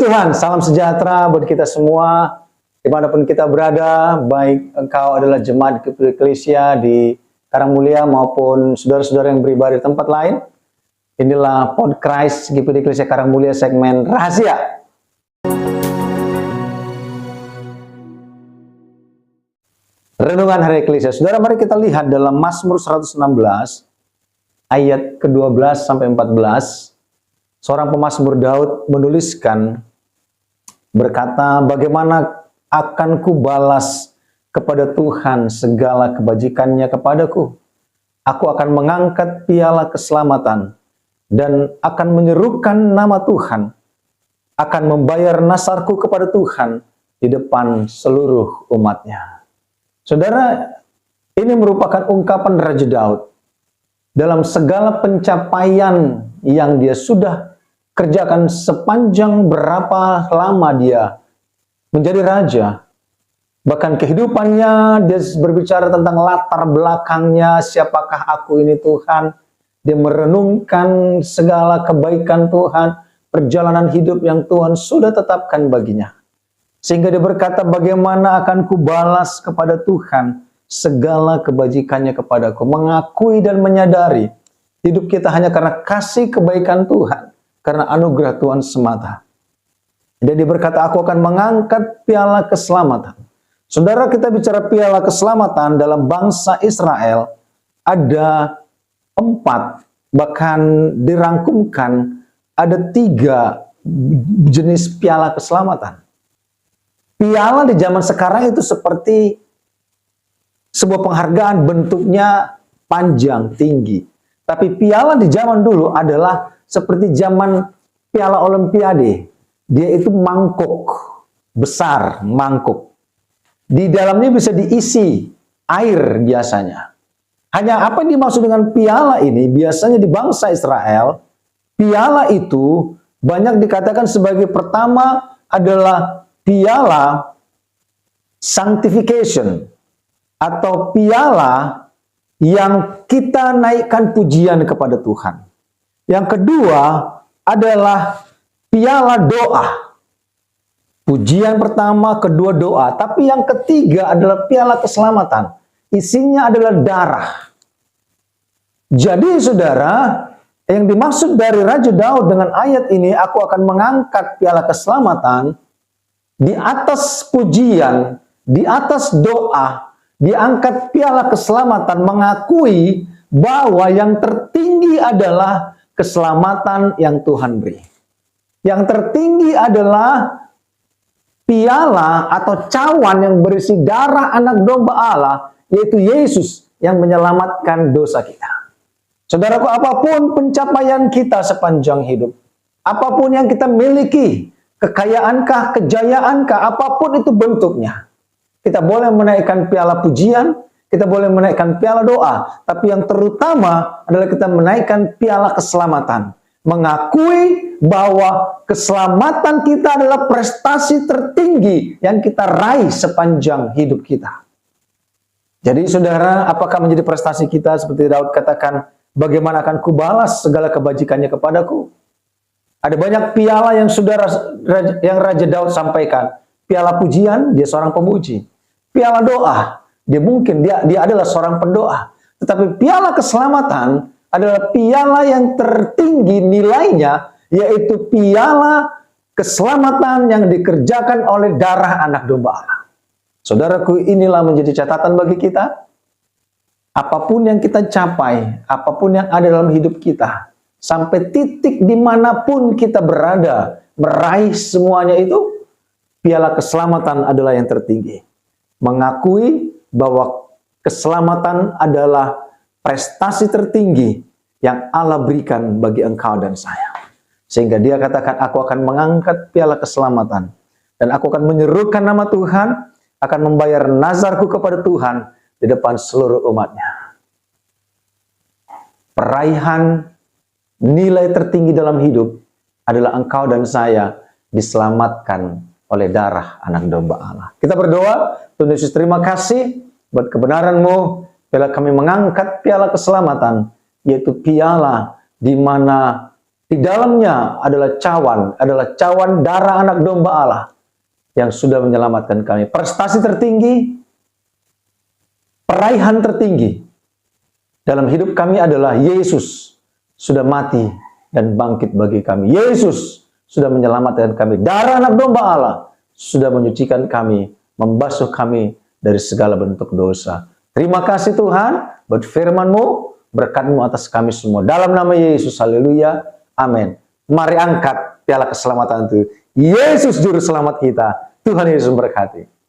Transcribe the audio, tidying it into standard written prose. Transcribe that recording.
Tuhan, salam sejahtera buat kita semua, dimanapun kita berada, baik engkau adalah jemaat Eklesia di Karangmulia maupun saudara-saudara yang beribadah di tempat lain. Inilah podcast GPD Eklesia Karangmulia segmen rahasia. Renungan Hari Eklesia. Saudara, mari kita lihat dalam Mazmur 116 ayat ke-12 sampai 14. Seorang pemazmur Daud menuliskan, berkata, bagaimana akan ku balas kepada Tuhan segala kebajikannya kepadaku. Aku akan mengangkat piala keselamatan dan akan menyerukan nama Tuhan. Akan membayar nasarku kepada Tuhan di depan seluruh umatnya. Saudara, ini merupakan ungkapan Raja Daud dalam segala pencapaian yang dia sudah kerjakan sepanjang berapa lama dia menjadi raja. Bahkan kehidupannya, dia berbicara tentang latar belakangnya, siapakah aku ini Tuhan. Dia merenungkan segala kebaikan Tuhan, perjalanan hidup yang Tuhan sudah tetapkan baginya. Sehingga dia berkata, bagaimana akan kubalas kepada Tuhan segala kebajikannya kepadaku. Mengakui dan menyadari hidup kita hanya karena kasih kebaikan Tuhan, karena anugerah Tuhan semata. Dan dia berkata, aku akan mengangkat piala keselamatan. Saudara, kita bicara piala keselamatan dalam bangsa Israel, ada 4, bahkan dirangkumkan ada 3 jenis piala keselamatan. Piala di zaman sekarang itu seperti sebuah penghargaan, bentuknya panjang, tinggi. Tapi piala di zaman dulu adalah seperti zaman Piala Olimpiade. Dia itu mangkuk, besar mangkuk. Di dalamnya bisa diisi air biasanya. Hanya apa yang dimaksud dengan piala ini, biasanya di bangsa Israel, piala itu banyak dikatakan sebagai pertama adalah piala sanctification, atau piala yang kita naikkan pujian kepada Tuhan. Yang kedua adalah piala doa. Pujian pertama, kedua doa. Tapi yang ketiga adalah piala keselamatan. Isinya adalah darah. Jadi saudara, yang dimaksud dari Raja Daud dengan ayat ini, aku akan mengangkat piala keselamatan, di atas pujian, di atas doa, diangkat piala keselamatan, mengakui bahwa yang tertinggi adalah keselamatan yang Tuhan beri. Yang tertinggi adalah piala atau cawan yang berisi darah anak domba Allah, yaitu Yesus yang menyelamatkan dosa kita. Saudaraku, apapun pencapaian kita sepanjang hidup, apapun yang kita miliki, kekayaankah, kejayaankah, apapun itu bentuknya, kita boleh menaikkan piala pujian, kita boleh menaikkan piala doa, tapi yang terutama adalah kita menaikkan piala keselamatan. Mengakui bahwa keselamatan kita adalah prestasi tertinggi yang kita raih sepanjang hidup kita. Jadi saudara, apakah menjadi prestasi kita seperti Daud katakan, bagaimana akan kubalas segala kebajikannya kepadaku? Ada banyak piala yang yang Raja Daud sampaikan. Piala pujian, dia seorang pemuji. Piala doa, dia adalah seorang pendoa. Tetapi piala keselamatan adalah piala yang tertinggi nilainya, yaitu piala keselamatan yang dikerjakan oleh darah anak domba Allah. Saudaraku, inilah menjadi catatan bagi kita. Apapun yang kita capai, apapun yang ada dalam hidup kita, sampai titik dimanapun kita berada, meraih semuanya itu, piala keselamatan adalah yang tertinggi. Mengakui bahwa keselamatan adalah prestasi tertinggi yang Allah berikan bagi engkau dan saya. Sehingga dia katakan, aku akan mengangkat piala keselamatan. Dan aku akan menyerukan nama Tuhan, akan membayar nazarku kepada Tuhan di depan seluruh umatnya. Peraihan nilai tertinggi dalam hidup adalah engkau dan saya diselamatkan oleh darah anak domba Allah. Kita berdoa, Tuhan Yesus, terima kasih buat kebenaran-Mu, bila kami mengangkat piala keselamatan, yaitu piala di mana Di dalamnya adalah cawan darah anak domba Allah yang sudah menyelamatkan kami. Prestasi tertinggi, peraihan tertinggi dalam hidup kami adalah Yesus sudah mati dan bangkit bagi kami. Yesus sudah menyelamatkan kami. Darah anak domba Allah sudah menyucikan kami, membasuh kami dari segala bentuk dosa. Terima kasih Tuhan buat firman-Mu, berkat-Mu atas kami semua. Dalam nama Yesus, haleluya, amin. Mari angkat piala keselamatan itu. Yesus juru selamat kita. Tuhan Yesus memberkati.